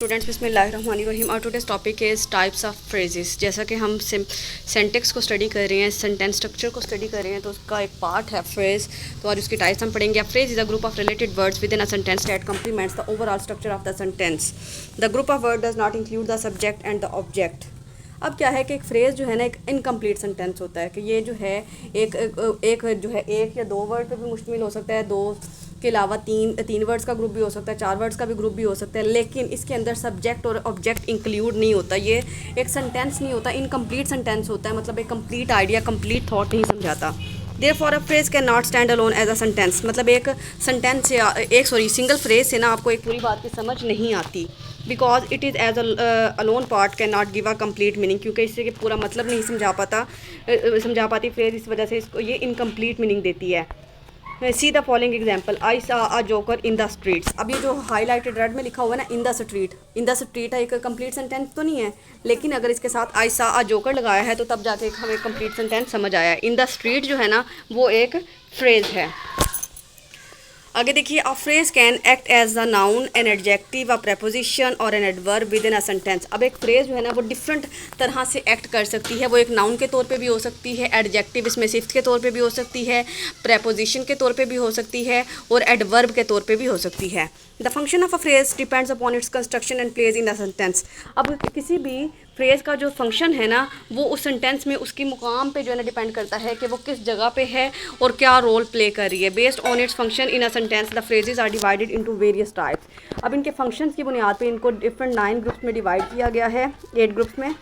Students बिस्मिल्लाहिर्रहमानिर्रहीम। और today's topic is types of phrases. जैसा कि हम सेंटेक्स को स्टडी कर रहे हैं, सेंटेंस स्ट्रक्चर को स्टडी कर रहे हैं, तो उसका एक पार्ट है फ्रेज। तो आज उसकी टाइप्स हम पढ़ेंगे। Phrase is a group of related words within a sentence that complements the overall structure of the sentence. The group of word does not include the subject and the object. अब क्या है कि एक phrase जो है ना, एक incomplete sentence होता है कि ये जो है एक या दो वर्ड पे भी मुश्तमिल हो सकता है, दो के अलावा तीन वर्ड्स का ग्रुप भी हो सकता है, चार वर्ड्स का भी ग्रुप भी हो सकता है, लेकिन इसके अंदर सब्जेक्ट और ऑब्जेक्ट इंक्लूड नहीं होता। ये एक सेंटेंस नहीं होता, इनकम्प्लीट सेंटेंस होता है, मतलब एक कंप्लीट आइडिया, कंप्लीट थॉट नहीं समझाता। Therefore a phrase can not stand alone as a sentence. मतलब एक सेंटेंस से सिंगल फ्रेज से ना आपको एक पूरी बात की समझ नहीं आती, because it is as alone part can not give a complete meaning. क्योंकि इससे कि पूरा मतलब नहीं समझा पाती फ्रेज, इस वजह से इसको ये इनकम्प्लीट मीनिंग देती है। सी द फॉलोइंग एग्जाम्पल, आई सा a joker in the streets. अब ये जो हाईलाइटेड रेड में लिखा हुआ है ना, इन द स्ट्रीट है, एक कंप्लीट सेंटेंस तो नहीं है, लेकिन अगर इसके साथ आई सा अ जोकर लगाया है तो तब जाके हमें कंप्लीट सेंटेंस समझ आया है। इन द स्ट्रीट जो है ना, वो एक फ्रेज है। आगे देखिए, a phrase can act as a noun, an adjective, a preposition और an adverb within a sentence. अब एक फ्रेज जो है ना, वो डिफरेंट तरह से एक्ट कर सकती है। वो एक नाउन के तौर पे भी हो सकती है, एडजेक्टिव इसमें सिफ्त के तौर पे भी हो सकती है, प्रेपोजिशन के तौर पे भी हो सकती है और एडवर्ब के तौर पे भी हो सकती है। The function of a phrase depends upon its construction and place in the sentence. अब किसी भी फ्रेज़ का जो फंक्शन है ना, वो उस सेंटेंस में उसकी मुकाम पे जो है ना डिपेंड करता है कि वो किस जगह पे है और क्या रोल प्ले कर रही है। Based on its function in a sentence the phrases are divided into various types. अब इनके फंक्शंस की बुनियाद पे इनको डिफरेंट 9 ग्रुप्स में डिवाइड किया गया है, 8 ग्रुप्स में।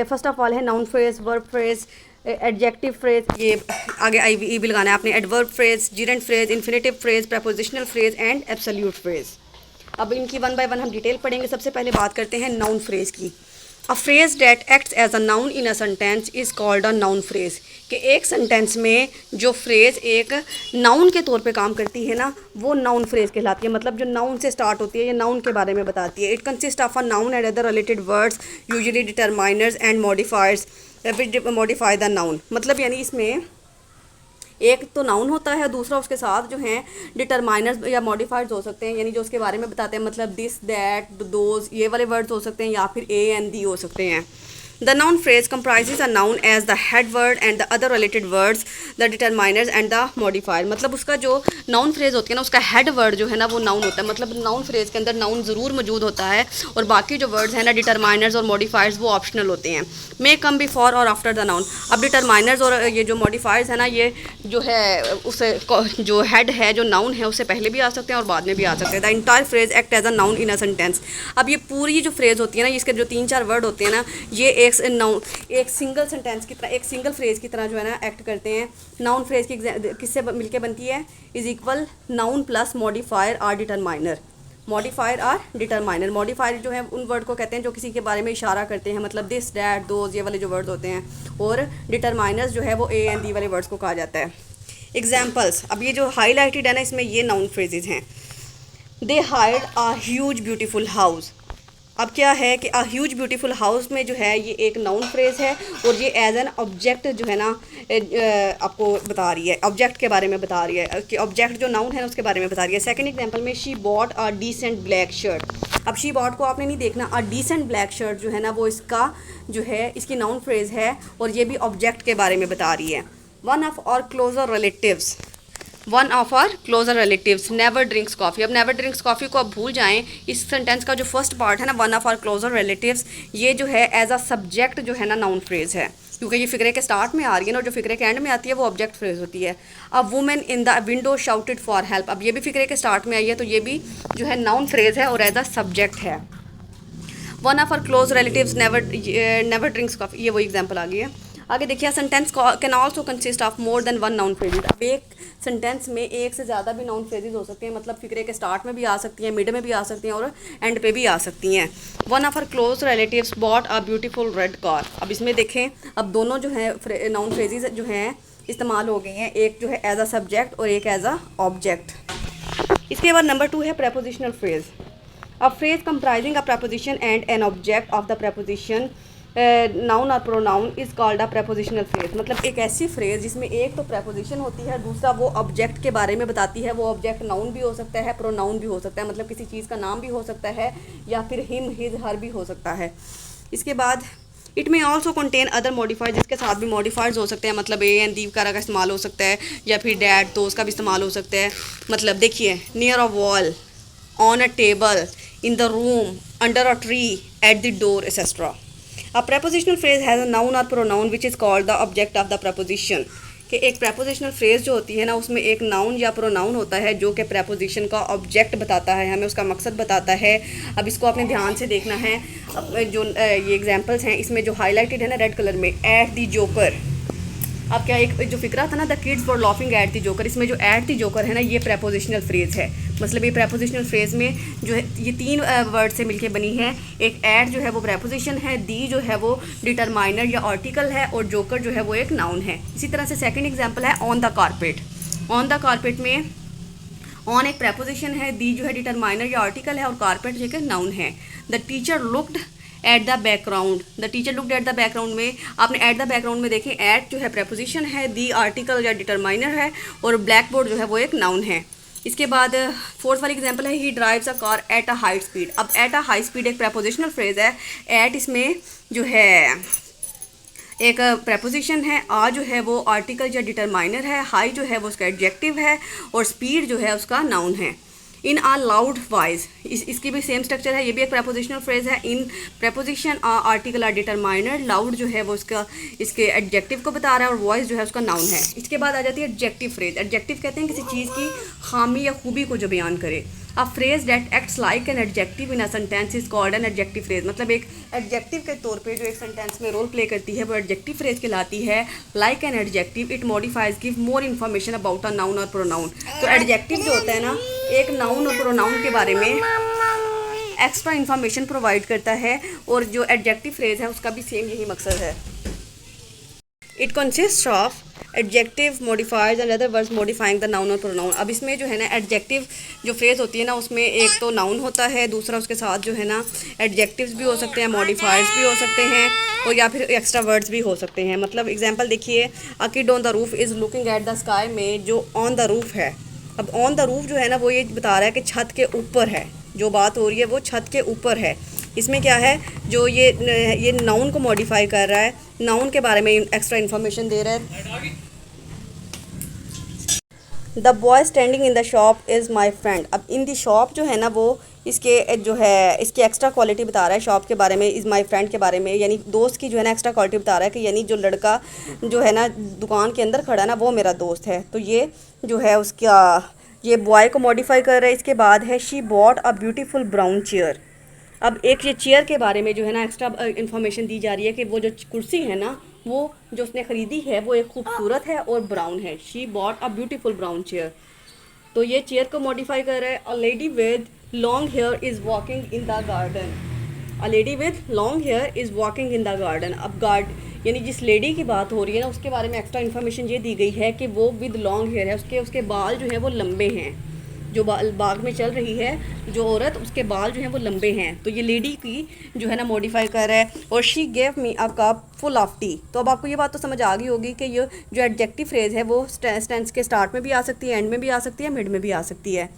फर्स्ट ऑफ ऑल है noun phrase, verb phrase, adjective phrase, ये आगे आई वी भी लगाना है आपने, adverb phrase, gerund phrase, infinitive phrase, prepositional phrase and absolute phrase. अब इनकी वन बाय वन हम डिटेल पढ़ेंगे। सबसे पहले बात करते हैं नाउन फ्रेज की। A phrase that acts as a noun in a sentence is called a noun phrase. कि एक सेंटेंस में जो फ्रेज एक नाउन के तौर पे काम करती है ना, वो नाउन फ्रेज कहलाती है। मतलब जो नाउन से स्टार्ट होती है, ये नाउन के बारे में बताती है। It consist of a noun and other related words, usually determiners and modifiers which modify the noun. मतलब यानी इसमें एक तो नाउन होता है, दूसरा उसके साथ जो हैं डिटरमाइनर्स या मॉडिफायर्स हो सकते हैं, यानी जो उसके बारे में बताते हैं, मतलब दिस, दैट, दोज, ये वाले वर्ड्स हो सकते हैं, या फिर ए एंड दी हो सकते हैं। The noun phrase comprises a noun as the head word and the other related words, the determiners and the modifier। मतलब उसका जो नाउन फ्रेज होती है ना, उसका हेड वर्ड जो है ना, वो नाउन होता है। मतलब नाउन फ्रेज के अंदर नाउन ज़रूर मौजूद होता है और बाकी जो वर्ड्स हैं ना, डिटरमाइनर्स और मॉडिफायर्स, वो ऑप्शनल होते हैं। मे कम बिफोर और आफ्टर द नाउन। अब डिटरमाइनर्स और ये जो मॉडिफायर्स है ना, ये जो है उसे जो हेड है, जो नाउन है, उससे पहले भी आ सकते हैं और बाद में भी आ सकते हैं। The entire phrase act as a noun in a sentence. अब ये पूरी जो फ्रेज होती है ना, इसके जो 3-4 वर्ड होते हैं ना, ये एक सिंगल सेंटेंस की तरह, एक सिंगल फ्रेज की तरह जो है ना एक्ट करते हैं। नाउन फ्रेज की किससे मिलके बनती है? Is equal noun plus modifier or determiner. Modifier or determiner. Modifier जो है उन वर्ड को कहते हैं जो किसी के बारे में इशारा करते हैं, मतलब दिस, डैट, दोज, ये वाले जो वर्ड्स होते हैं। और डिटरमाइनर्स जो है वो ए एंड दी वाले वर्ड्स को कहा जाता है। एग्जाम्पल्स, अब ये जो हाईलाइटेड है ना, इसमें ये नाउन फ्रेजेज हैं। They hired a huge beautiful house. अब क्या है कि अ ह्यूज ब्यूटीफुल हाउस में जो है ये एक नाउन फ्रेज है और ये एज एन ऑब्जेक्ट जो है ना आपको बता रही है, ऑब्जेक्ट के बारे में बता रही है कि ऑब्जेक्ट जो नाउन है उसके बारे में बता रही है। सेकंड एग्जांपल में she bought a decent black shirt. अब शी बॉट को आपने नहीं देखना, अ डिसेंट ब्लैक शर्ट जो है ना, वो इसका जो है इसकी नाउन फ्रेज है और ये भी ऑब्जेक्ट के बारे में बता रही है। One of our closer relatives never drinks coffee. अब नेवर ड्रिंक्स कॉफ़ी को आप भूल जाएं। इस सेंटेंस का जो फर्स्ट पार्ट है ना, one of our closer relatives, ये जो है एज अ सब्जेक्ट जो है ना नाउन फ्रेज है, क्योंकि ये फिक्रे के स्टार्ट में आ रही है ना, और जो फिक्रे के एंड में आती है वो ऑब्जेक्ट फ्रेज होती है। अब women in the window shouted for help. अब ये भी फिक्रे के स्टार्ट में आई है, तो ये भी जो है नाउन फ्रेज है और एज अ सब्जेक्ट है। One of our close relatives never drinks coffee, ये वही एग्जाम्पल आ गई है। आगे देखिए, sentence can also consist of more than one noun phrases. अब एक सेंटेंस में एक से ज़्यादा भी नाउन फ्रेजेज हो सकते हैं, मतलब फिक्रे के स्टार्ट में भी आ सकती हैं, मिड में भी आ सकती हैं और एंड पे भी आ सकती हैं। One of our close relatives bought a beautiful red car. अब इसमें देखें, अब दोनों जो है नाउन फ्रेजेज जो हैं इस्तेमाल हो गई हैं, एक जो है एज अ सब्जेक्ट और एक एज अ ऑब्जेक्ट। इसके बाद नंबर 2 है prepositional phrase. A phrase comprising a preposition and an object of the preposition noun और pronoun is called a prepositional phrase, मतलब एक ऐसी फ्रेज जिसमें एक तो प्रेपोजिशन होती है, दूसरा वो ऑब्जेक्ट के बारे में बताती है। वो ऑब्जेक्ट नाउन भी हो सकता है, प्रोनाउन भी हो सकता है, मतलब किसी चीज़ का नाम भी हो सकता है या फिर हिम हिज हर भी हो सकता है। इसके बाद इट में ऑल्सो कंटेन अदर मॉडिफायर, जिसके साथ भी मॉडिफायर्स हो सकते हैं, मतलब ए एंड दी वगैरह का इस्तेमाल हो सकता है, या फिर डैट तो उसका भी इस्तेमाल हो सकता है। मतलब देखिए, near a wall, on a table, in the room, under a tree, at the door, etcetera. A prepositional phrase has a noun or pronoun which is called the object of the preposition। कि एक prepositional phrase जो होती है ना, उसमें एक noun या pronoun होता है जो कि preposition का object बताता है, हमें उसका मकसद बताता है। अब इसको आपने ध्यान से देखना है। अब जो ये एग्जांपल्स हैं, इसमें जो हाईलाइटेड है ना रेड कलर में, एट द जोकर। अब क्या, एक जो फिक्रा था ना, the kids for laughing at the joker, इसमें जो एट द जोकर है ना, ये प्रेपोजिशनल फ्रेज है। मतलब ये प्रेपोजिशनल फ्रेज में जो है ये तीन वर्ड से मिलके बनी है। एक एट जो है वो प्रेपोजिशन है, दी जो है वो डिटरमाइनर या आर्टिकल है, और जोकर जो है वो एक नाउन है। इसी तरह से सेकंड एग्जांपल है on the carpet. On the carpet में ऑन एक प्रेपोजिशन है, दी जो है डिटरमाइनर या आर्टिकल है, और कारपेट जो है नाउन है। The teacher looked at the background, the teacher looked at the background में आपने एट द बैकग्राउंड में देखें, एट जो है प्रेपोजिशन है, दी आर्टिकल या डिटरमाइनर है, और ब्लैक बोर्ड जो है वो एक नाउन है। इसके बाद फोर्थ वाली एग्जांपल है, ही drives a car at a high speed. अब एट अ हाई स्पीड एक प्रेपोजिशनल फ्रेज है। एट इसमें जो है एक प्रेपोजिशन है, आ जो है वो आर्टिकल या डिटरमाइनर है, हाई जो है वो उसका एडजेक्टिव है, और स्पीड जो है उसका नाउन है। इन आ लाउड वॉइस, इसकी भी सेम स्ट्रक्चर है, ये भी एक प्रेपोजिशनल फ्रेज है। In preposition a article or determiner, loud जो है वो इसका इसके एडजेक्टिव को बता रहा है, और वॉइस जो है उसका नाउन है। इसके बाद आ जाती है एडजेक्टिव फ्रेज। एडजेक्टिव कहते हैं किसी चीज़ की खामी या खूबी को जो बयान करे। A phrase that acts like an adjective in a sentence is called an adjective phrase. मतलब एक एडजेक्टिव के तौर पे जो एक सेंटेंस में रोल प्ले करती है वो एडजेक्टिव फ्रेज कहलाती है। Like an adjective it modifies give more information about a noun और प्रोनाउन। तो एडजेक्टिव जो होता है ना, एक नाउन और प्रोनाउन के बारे में एक्स्ट्रा इन्फॉर्मेशन प्रोवाइड करता है, और जो एडजेक्टिव फ्रेज है उसका भी सेम यही मकसद है। It consist of adjective modifiers and other words modifying the noun और प्रोनाउन। अब इसमें जो है ना एडजेक्टिव जो फ्रेज होती है ना, उसमें एक तो नाउन होता है, दूसरा उसके साथ जो है ना एडजेक्टिव्स भी हो सकते हैं, मॉडिफायर्स भी हो सकते हैं, और या फिर एक्स्ट्रा वर्ड्स भी हो सकते हैं। मतलब एग्जांपल देखिए, a kid on the roof is looking at the sky में जो ऑन द रूफ है। अब ऑन द रूफ जो है ना वो ये बता रहा है कि छत के ऊपर है, जो बात हो रही है वो छत के ऊपर है। इसमें क्या है, जो ये नाउन को मॉडिफाई कर रहा है, नाउन के बारे में एक्स्ट्रा इन्फॉर्मेशन दे रहा है। The boy standing in the shop is my friend. अब इन दी शॉप जो है ना वो इसके जो है इसकी एक्स्ट्रा क्वालिटी बता रहा है शॉप के बारे में, इज़ माई फ्रेंड के बारे में, यानी दोस्त की जो है ना एक्स्ट्रा क्वालिटी बता रहा है कि यानी जो लड़का जो है ना दुकान के अंदर खड़ा है ना वो मेरा दोस्त है। तो ये जो है उसका ये बॉय को मॉडिफाई कर रहा है। इसके बाद है she bought a beautiful brown chair. अब एक ये चेयर के बारे में जो है ना एक्स्ट्रा इन्फॉर्मेशन दी जा रही है कि वो जो कुर्सी है ना वो जो उसने ख़रीदी है वो एक खूबसूरत है और ब्राउन है। She bought a beautiful brown chair. तो ये चेयर को मॉडिफाई कर रहा है। A lady with long here is walking in the garden. A lady with long here is walking in the garden. अब यानी जिस लेडी की बात हो रही है ना उसके बारे में एक्स्ट्रा इन्फॉर्मेशन ये दी गई है कि वो विद लॉन्ग हेयर है, उसके बाल जो है वो लंबे हैं। जो बाग में चल रही है जो औरत, उसके बाल जो हैं वो लंबे हैं। तो ये लेडी की जो है ना मॉडिफाई कर रहा है। और she gave me a cup full of T. तो अब आपको ये बात तो समझ आ गई होगी कि ये जो एडजेक्टिव फ्रेज है वो टेंस के स्टार्ट में भी आ सकती है, एंड में भी आ सकती है, मिड में भी आ सकती है।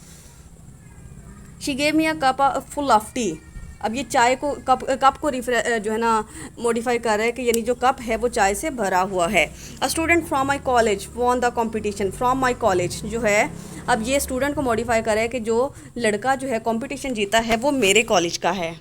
She gave me a cup full of T. अब ये चाय को कप को जो है ना मॉडिफाई कर रहा है कि यानी जो कप है वो चाय से भरा हुआ है। A student from my college won the competition. From my college जो है, अब ये स्टूडेंट को मॉडिफाई कर रहा है कि जो लड़का जो है कंपटीशन जीता है वो मेरे कॉलेज का है।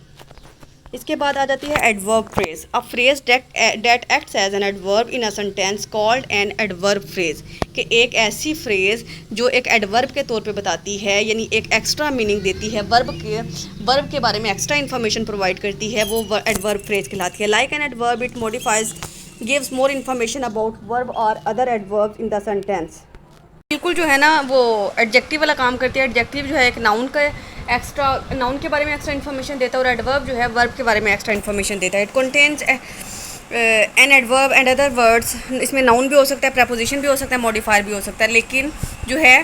इसके बाद आ जाती है adverb phrase. A phrase that acts as an adverb in a sentence called an adverb phrase. कि एक ऐसी फ्रेज जो एक एडवर्ब के तौर पे बताती है, यानी एक एक्स्ट्रा मीनिंग देती है, वर्ब के बारे में एक्स्ट्रा इन्फॉर्मेशन प्रोवाइड करती है, वो एडवर्ब फ्रेज कहलाती है। Like an adverb it modifies gives more information about verb और other adverbs in the sentence. बिल्कुल जो है ना वो एडजेक्टिव वाला काम करती है। एडजेक्टिव जो है एक नाउन के बारे में एक्स्ट्रा इन्फॉर्मेशन देता है, और एडवर्ब जो है वर्ब के बारे में एक्स्ट्रा इन्फॉर्मेशन देता है। It contains an adverb and other words. इसमें नाउन भी हो सकता है, प्रेपोजिशन भी हो सकता है, मॉडिफायर भी हो सकता है, लेकिन जो है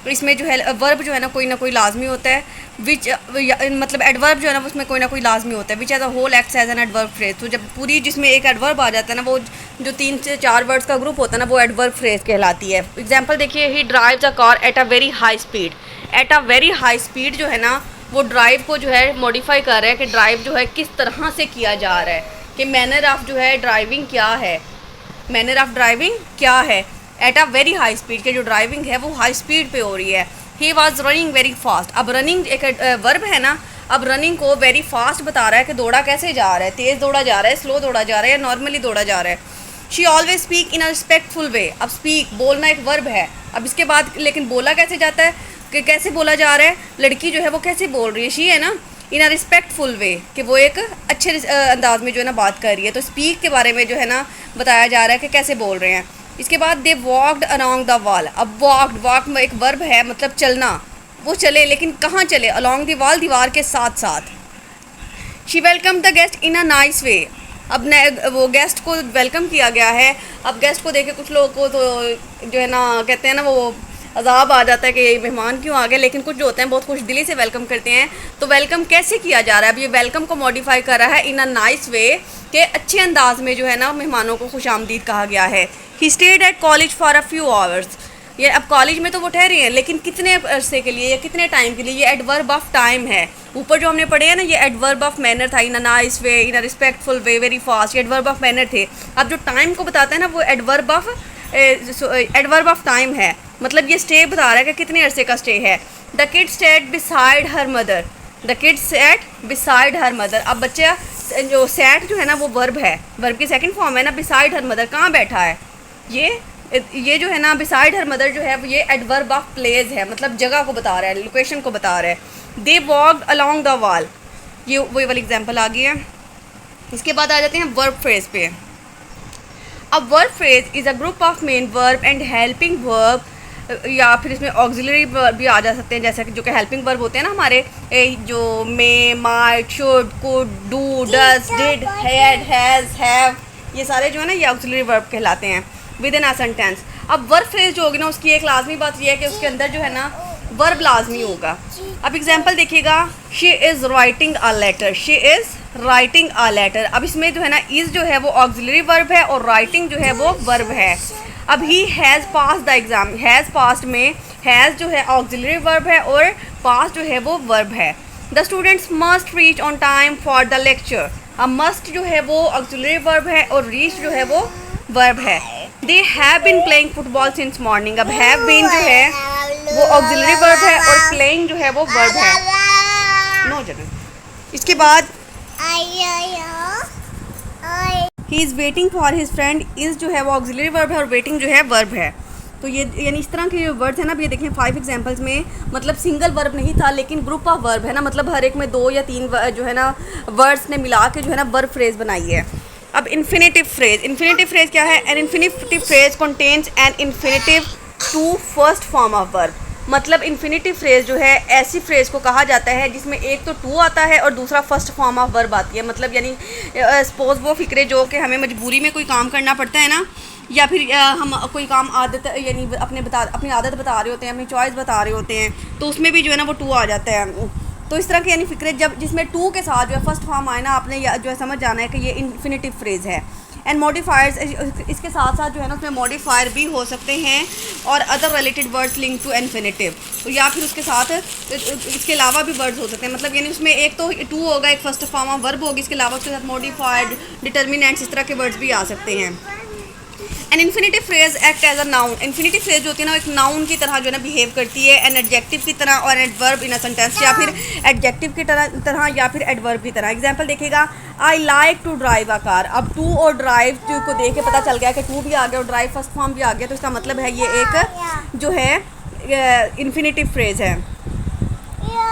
तो इसमें जो है वर्ब जो है ना कोई लाजमी होता है, विच मतलब एडवर्ब जो है ना उसमें कोई ना कोई लाजमी होता है, which as a whole acts as an adverb phrase. तो जब पूरी जिसमें एक एडवर्ब आ जाता है ना, वो जो 3 से 4 वर्ड्स का ग्रुप होता है ना, वो एडवर्ब फ्रेज कहलाती है। एग्जाम्पल देखिए, ही drives a car at a very high speed. At a very high speed जो है ना, वो ड्राइव को जो है मॉडिफाई कर रहा है कि ड्राइव जो है किस तरह से किया जा रहा है, कि मैनर ऑफ जो है ड्राइविंग क्या है, मैनर ऑफ ड्राइविंग क्या है। At a very high speed के जो ड्राइविंग है वो हाई स्पीड पे हो रही है। He was running very fast. अब रनिंग एक वर्ब है ना, अब रनिंग को वेरी फास्ट बता रहा है कि दौड़ा कैसे जा रहा है, तेज़ दौड़ा जा रहा है, स्लो दौड़ा जा रहा है या नॉर्मली दौड़ा जा रहा है। She always speak in a respectful way. अब स्पीक बोलना एक वर्ब है, अब इसके बाद लेकिन बोला कैसे जाता है, कि कैसे बोला जा रहा है, लड़की जो है वो कैसे बोल रही है, शी है ना, इन अ रिस्पेक्टफुल वे, कि वो एक अच्छे अंदाज में जो है ना बात कर रही है। तो स्पीक के बारे में जो है ना बताया जा रहा है कि कैसे बोल रहे हैं। इसके बाद दे वॉकड अलोंग द वॉल। अब वॉक में एक वर्ब है, मतलब चलना, वो चले लेकिन कहाँ चले, अलोंग द वॉल, दीवार के साथ साथ। She welcome the guest in a nice वे। अब वो गेस्ट को वेलकम किया गया है। अब गेस्ट को देखे कुछ लोगों को तो जो है ना कहते हैं ना वो अजाब आ जाता है कि ये मेहमान क्यों आ गए, लेकिन कुछ जो होते हैं बहुत खुश दिली से वेलकम करते हैं। तो वेलकम कैसे किया जा रहा है, अब ये वेलकम को मॉडिफाई कर रहा है इन अ नाइस वे, के अच्छे अंदाज में जो है ना मेहमानों को खुश आमदीद कहा गया है। He stayed at college for a few hours. ये अब कॉलेज में तो वो ठहरे हैं, लेकिन कितने अरसे के लिए या कितने टाइम के लिए, ये एडवर्ब ऑफ टाइम है। ऊपर जो हमने पढ़े हैं ना, ये एडवर्ब ऑफ मैनर था, in a nice way, in a respectful way, very fast, ये एडवर्ब ऑफ मैनर थे। अब जो टाइम को बताता है ना, वो एडवर्ब ऑफ टाइम है, मतलब ये स्टे बता रहा है कि कितने अरसे का स्टे है। The kid stayed beside her mother. The kid sat beside her mother. अब बच्चा जो सेट जो है ना वो वर्ब है, वर्ब की सेकंड फॉर्म है ना, बिसाइड हर मदर, कहाँ बैठा है, ये जो है ना बिसाइड हर मदर जो है ये एडवर्ब ऑफ प्लेस है, मतलब जगह को बता रहा है, लोकेशन को बता रहा है। दे वॉक्ड अलोंग द वॉल, ये वही वाली एग्जांपल आ गई है। इसके बाद आ जाते हैं वर्ब फ्रेज पे। अब verb phrase is a group of main verb and helping verb, या फिर इसमें ऑक्सिलरी वर्ब भी आ जा सकते हैं, जैसे कि जो कि हेल्पिंग वर्ब होते हैं ना हमारे, जो may, might, should, could, do, does, did, had, has, have, ये सारे जो है ना ये ऑक्सिलरी वर्ब कहलाते हैं विद इन अ सेंटेंस। अब वर्ब फ्रेज जो होगी ना, उसकी एक लाजमी बात यह है कि उसके अंदर जो है ना वर्ब लाजमी होगा। अब एग्जांपल देखिएगा, she is writing a letter, she is writing a letter. अब इसमें जो है ना इज़ जो है वो ऑक्सिलरी वर्ब है और राइटिंग जो है वो वर्ब है। अब he has pass the exam, has past में हैज़ जो है ऑक्सिलरी वर्ब है और पास जो है वो वर्ब है। The students must reach on time for the lecture. अब मस्ट जो है वो ऑक्सिलरी वर्ब है और रीच जो है वो वर्ब है। They have been playing football since morning. अब हैव बीन जो है वो ऑक्सिलरी वर्ब है और प्लेइंग जो है वो वर्ब है। No general. इसके बाद he is waiting for his friend, is जो है वो ऑक्सिलरी वर्ब है और वेटिंग जो है वर्ब है। तो ये यानी इस तरह के वर्ड्स है ना, अब ये देखें 5 एग्जांपल्स में, मतलब सिंगल वर्ब नहीं था लेकिन ग्रुप ऑफ वर्ब है ना, मतलब हर एक में 2 या 3 जो है ना वर्ड्स ने मिला के जो है ना वर्ब फ्रेज बनाई है। अब इन्फिनेटिव फ्रेज, इन्फिनेटिव फ्रेज क्या है? An infinitive phrase contains an infinitive to first form of verb. मतलब इन्फिनेटिव फ्रेज जो है ऐसी फ्रेज को कहा जाता है जिसमें एक तो टू आता है और दूसरा फर्स्ट फॉर्म ऑफ वर्ब आती है। मतलब यानी सपोज वो फ़िक्रे जो कि हमें मजबूरी में कोई काम करना पड़ता है ना, या फिर हम कोई काम आदत यानी अपनी आदत बता रहे होते हैं, अपनी चॉइस बता रहे होते हैं, तो उसमें भी जो है ना वो टू आ जाता है। तो इस तरह के यानी फ़िक्रे जब जिसमें टू के साथ जो है फर्स्ट फॉर्म आए ना, आपने जो है समझ जाना है कि ये इन्फिनेटिव फ्रेज़ है। एंड मॉडिफायर्स, इसके साथ साथ जो है ना उसमें मॉडिफायर भी हो सकते हैं और other related words link to infinitive, तो या फिर उसके साथ इसके अलावा भी वर्ड्स हो सकते हैं। मतलब यानी उसमें एक तो टू होगा, एक फर्स्ट फॉर्म ऑफ वर्ब होगी, इसके अलावा उसके साथ मॉडिफाइड, डिटर्मिनेंट्स, इस तरह के वर्ड्स भी आ सकते हैं। An infinitive phrase act as a noun, infinitive phrase जो होती है ना एक नाउन की तरह जो है ना बिहेव करती है, एन एडजेक्टिव की तरह और एडवर्ब इन अ सेंटेंस, या फिर एडजेक्टिव की तरह या फिर एडवर्ब की तरह। एग्जांपल देखिएगा, I like to drive a car. अब टू और ड्राइव को देख के पता चल गया कि टू भी आ गया और ड्राइव फर्स्ट फॉर्म भी आ गया, तो इसका मतलब है ये एक जो है इन्फिनेटिव फ्रेज है।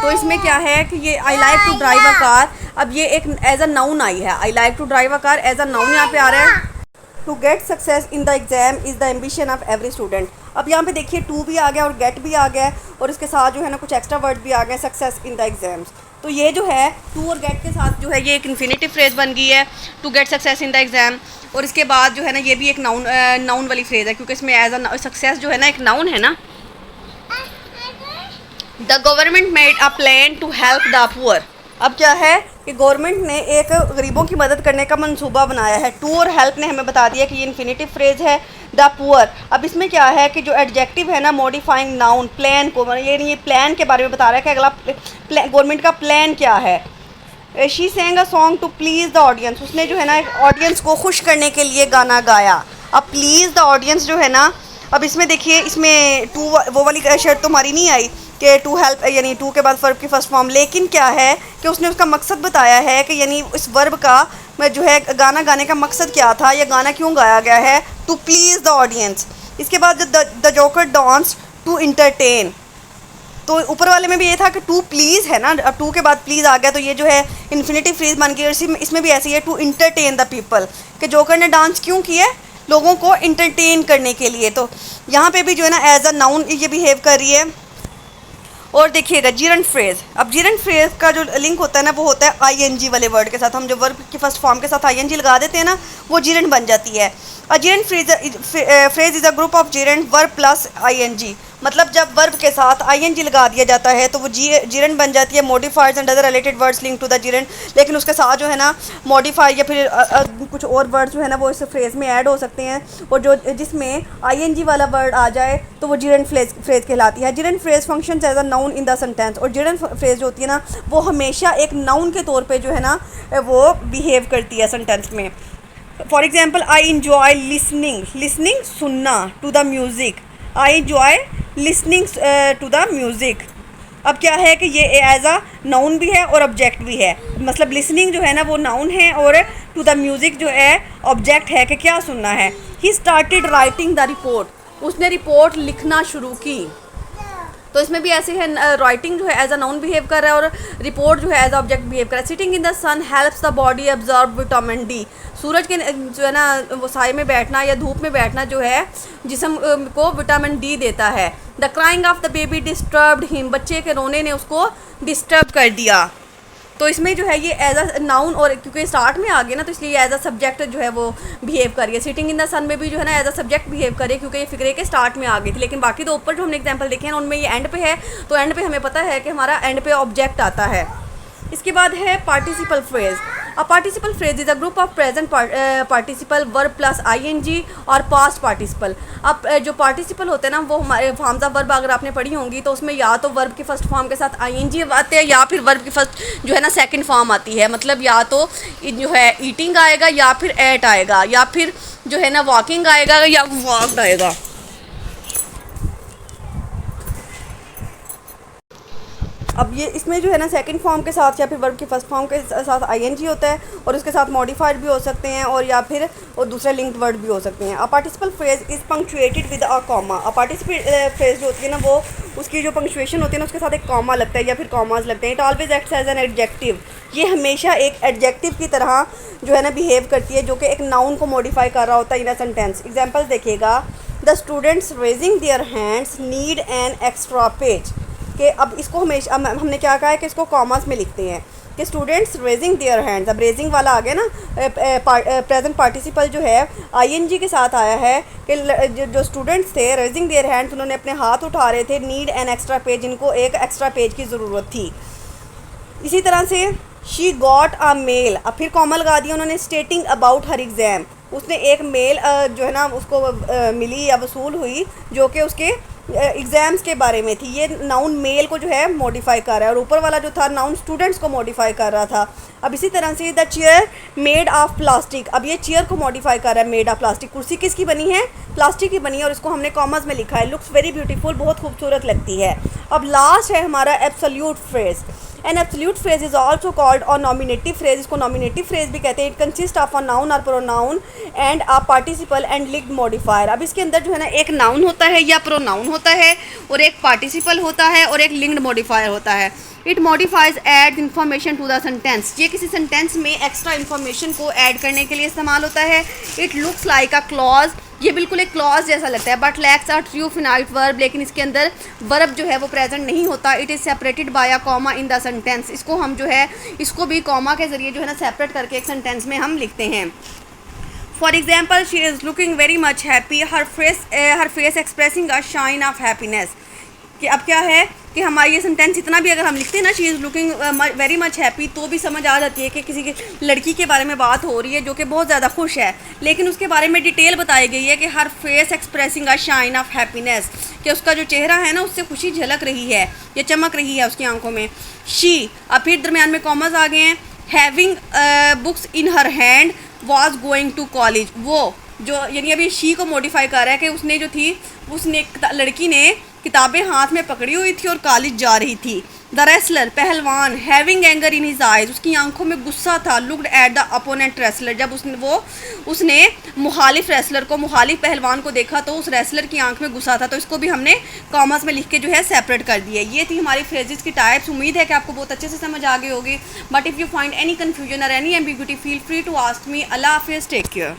तो इसमें क्या है कि ये I like to drive a car, अब ये एक एज अ नाउन आई है, I like to drive a car as a noun यहाँ पे आ रहा है। To get success in the exam is the ambition of every student. अब यहाँ पे देखिए टू भी आ गया और गेट भी आ गया और इसके साथ जो है ना कुछ एक्स्ट्रा वर्ड भी आ गए, सक्सेस इन द एग्ज़ाम्स। तो ये जो है टू और गेट के साथ जो है ये एक इन्फिनेटिव फ्रेज बन गई है, to get success in the exam. और इसके बाद जो है ना ये भी एक नाउन वाली फ्रेज है, क्योंकि इसमें एज अ सक्सेस जो है ना एक नाउन है ना, the government made a plan to help the poor. अब क्या है कि गवर्नमेंट ने एक गरीबों की मदद करने का मंसूबा बनाया है। टू और हेल्प ने हमें बता दिया कि ये इन्फिनेटिव फ्रेज है। द पुअर, अब इसमें क्या है कि जो एडजेक्टिव है ना मॉडिफाइंग नाउन प्लान को, ये प्लान के बारे में बता रहा है कि अगला गवर्नमेंट का प्लान क्या है। She sang a song to please the audience, उसने जो है ना ऑडियंस को खुश करने के लिए गाना गाया। अब प्लीज़ द ऑडियंस जो है ना, अब इसमें देखिए इसमें टू वो वाली शर्त तो हमारी नहीं आई कि टू हेल्प यानी टू के बाद वर्ब की फर्स्ट फॉर्म, लेकिन क्या है कि उसने उसका मकसद बताया है कि यानी इस वर्ब का जो है गाना गाने का मकसद क्या था, या गाना क्यों गाया गया है, टू प्लीज़ द ऑडियंस। इसके बाद the joker dance to entertain, तो ऊपर वाले में भी ये था कि टू प्लीज़ है ना, अब टू के बाद प्लीज़ आ गया तो ये जो है इन्फिनेटिव फ्रेज बन गई। और इसमें भी ऐसे ही है टू इंटरटेन द पीपल, कि जोकर ने डांस क्यों किया, लोगों को इंटरटेन करने के लिए। तो यहाँ पे भी जो है ना एज अ नाउन ये बिहेव कर रही है। और देखिएगा जीरंड फ्रेज, अब जीरंड फ्रेज का जो लिंक होता है ना वो होता है आईएनजी वाले वर्ड के साथ। हम जो वर्ब की फर्स्ट फॉर्म के साथ आईएनजी लगा देते हैं ना वो जीरंड बन जाती है। A gerund phrase is a group of gerund verb plus ING, मतलब जब वर्ब के साथ आईएनजी लगा दिया जाता है तो वो जीरंड बन जाती है। Modifiers and other related words link to the gerund, लेकिन उसके साथ जो है ना मॉडिफाई या फिर कुछ और वर्ड्स जो है ना वो इस फ्रेज में ऐड हो सकते हैं, और जो जिसमें आईएनजी वाला वर्ड आ जाए तो वो जीरंड फ्रेज कहलाती है। Gerund phrase functions as a noun in the sentence, और जीरंड फ्रेज जो होती है ना वो हमेशा एक नाउन के तौर पे जो है ना वो बिहेव करती है सेंटेंस में। For example I enjoy listening, listening सुनना, to the music, I enjoy listening to the music. अब क्या है कि ये एज अ नाउन भी है और ऑब्जेक्ट भी है, मतलब लिसनिंग जो है ना वो नाउन है और टू द म्यूज़िक जो है ऑब्जेक्ट है कि क्या सुनना है। He started writing the report, उसने रिपोर्ट लिखना शुरू की। तो इसमें भी ऐसे है राइटिंग जो है एज अ नाउन बिहेव कर रहा है और रिपोर्ट जो है एज ऑब्जेक्ट बिहेव कर रहा है। Sitting in the sun helps the body absorb vitamin D, सूरज के जो है ना वो साए में बैठना या धूप में बैठना जो है जिस्म को विटामिन डी देता है। The crying of the baby disturbed him, बच्चे के रोने ने उसको डिस्टर्ब कर दिया। तो इसमें जो है ये एज अ नाउन, और क्योंकि स्टार्ट में आ गया ना तो इसलिए एज अ सब्जेक्ट जो है वो बिहेव करिए। सिटिंग इन द सन में भी जो है ना एज अ सब्जेक्ट बिहेव करिए क्योंकि ये फिक्रे के स्टार्ट में आ गई थी, लेकिन बाकी तो ऊपर जो हमने एग्जांपल देखे हैं उनमें ये एंड पे है, तो एंड पे हमें पता है कि हमारा एंड पे ऑब्जेक्ट आता है। इसके बाद है participle phrase. A participle phrase is a group of present participle verb plus ING और पास्ट पार्टिसिपल। अब जो पार्टिसिपल होते हैं ना वो हमारे फॉर्म्स ऑफ वर्ब अगर आपने पढ़ी होंगी तो उसमें या तो वर्ब की फर्स्ट फॉर्म के साथ आईएनजी आते हैं या फिर वर्ब की फर्स्ट जो है ना सेकंड फॉर्म आती है, मतलब या तो जो है ईटिंग आएगा या फिर एट आएगा या फिर जो है ना वॉकिंग आएगा या वॉक्ड आएगा। अब ये इसमें जो है ना सेकंड फॉर्म के साथ या फिर वर्ब की फर्स्ट फॉर्म के साथ आईएनजी होता है और उसके साथ मॉडिफाइड भी हो सकते हैं और या फिर और दूसरे लिंक्ड वर्ड भी हो सकते हैं। A participle phrase is punctuated with a comma. A participle phrase जो होती है ना वो उसकी जो पंक्चुएशन होती है ना उसके साथ एक कॉमा लगता है या फिर कॉमास लगते हैं। It always acts as an adjective, ये हमेशा एक एडजेक्टिव की तरह जो है ना बिहेव करती है जो कि एक नाउन को मॉडिफाई कर रहा होता है इन अ सेंटेंस। एग्जाम्पल देखिएगा, the students raising their hands need an extra page, कि अब इसको हमेशा हमने क्या कहा है कि इसको कॉमर्स में लिखते हैं कि स्टूडेंट्स रेजिंग देयर हैंड्स। अब रेजिंग वाला आ गया ना, प्रेजेंट पार्टिसिपल जो है आईएनजी के साथ आया है कि जो स्टूडेंट्स थे रेजिंग देयर हैंड्स उन्होंने अपने हाथ उठा रहे थे, नीड एन एक्स्ट्रा पेज, इनको एक एक्स्ट्रा पेज की ज़रूरत थी। इसी तरह से शी गॉट अ मेल, अब फिर कॉमा लगा दिया उन्होंने, स्टेटिंग अबाउट हर एग्ज़ाम, उसने एक मेल जो है ना उसको मिली या वसूल हुई जो कि उसके एग्ज़ाम्स के बारे में थी। ये नाउन मेल को जो है मॉडिफाई कर रहा है और ऊपर वाला जो था नाउन स्टूडेंट्स को मॉडिफाई कर रहा था। अब इसी तरह से the chair made of plastic, अब ये चेयर को मॉडिफाई कर रहा है, मेड ऑफ प्लास्टिक, कुर्सी किसकी बनी है, प्लास्टिक की बनी है और इसको हमने कॉमर्स में लिखा है। लुक्स वेरी ब्यूटीफुल, बहुत खूबसूरत लगती है। अब लास्ट है हमारा absolute phrase. An absolute phrase is also called और नॉमिनेटिव फ्रेज, इसको नॉमिनेटिव फ्रेज भी कहते हैं। It consist of a noun और pronoun and a participle and linked modifier. अब इसके अंदर जो है ना एक नाउन होता है या प्रोनाउन होता है और एक पार्टिसिपल होता है और एक लिंक्ड मॉडिफायर होता है। It modifies add information to the sentence, ये किसी सेंटेंस में एक्स्ट्रा इन्फॉर्मेशन को ऐड करने के लिए इस्तेमाल होता है। It looks like a clause, ये बिल्कुल एक क्लॉज जैसा लगता है, but lakhs a true finite verb, लेकिन इसके अंदर वर्ब जो है वो प्रेजेंट नहीं होता। It is separated by a comma in the sentence, इसको हम जो है इसको भी कॉमा के ज़रिए जो है ना सेपरेट करके एक सेंटेंस में हम लिखते हैं। For example, she is looking very much happy, her face expressing a shine of happiness, कि अब क्या है कि हमारी ये सेंटेंस इतना भी अगर हम लिखते हैं ना, she is looking very much happy, तो भी समझ आ जाती है कि किसी की लड़की के बारे में बात हो रही है जो कि बहुत ज़्यादा खुश है। लेकिन उसके बारे में डिटेल बताई गई है कि हर face expressing a shine of happiness, कि उसका जो चेहरा है ना उससे खुशी झलक रही है या चमक रही है उसकी आंखों में। शी, अब फिर दरमियान में कॉमर्स आ गए हैं। Having books in her hand was going to college, वो जो यानी अभी शी को मॉडिफाई कर रहा है कि उसने जो थी, उसने लड़की ने किताबें हाथ में पकड़ी हुई थी और कॉलेज जा रही थी। द रेसलर, पहलवान, having anger in his eyes, उसकी आंखों में गुस्सा था। Looked at the opponent wrestler, जब उसने मुखालिफ रेसलर को, मुखालिफ पहलवान को देखा तो उस रेसलर की आंख में गुस्सा था। तो इसको भी हमने कॉमर्स में लिख के जो है सेपरेट कर दिया। ये थी हमारी फ्रेजेस की टाइप्स। उम्मीद है कि आपको बहुत अच्छे से समझ आ गई होगी। But if you find any confusion और any ambiguity, feel free to ask me. अल्लाह हाफिज़, टेक केयर।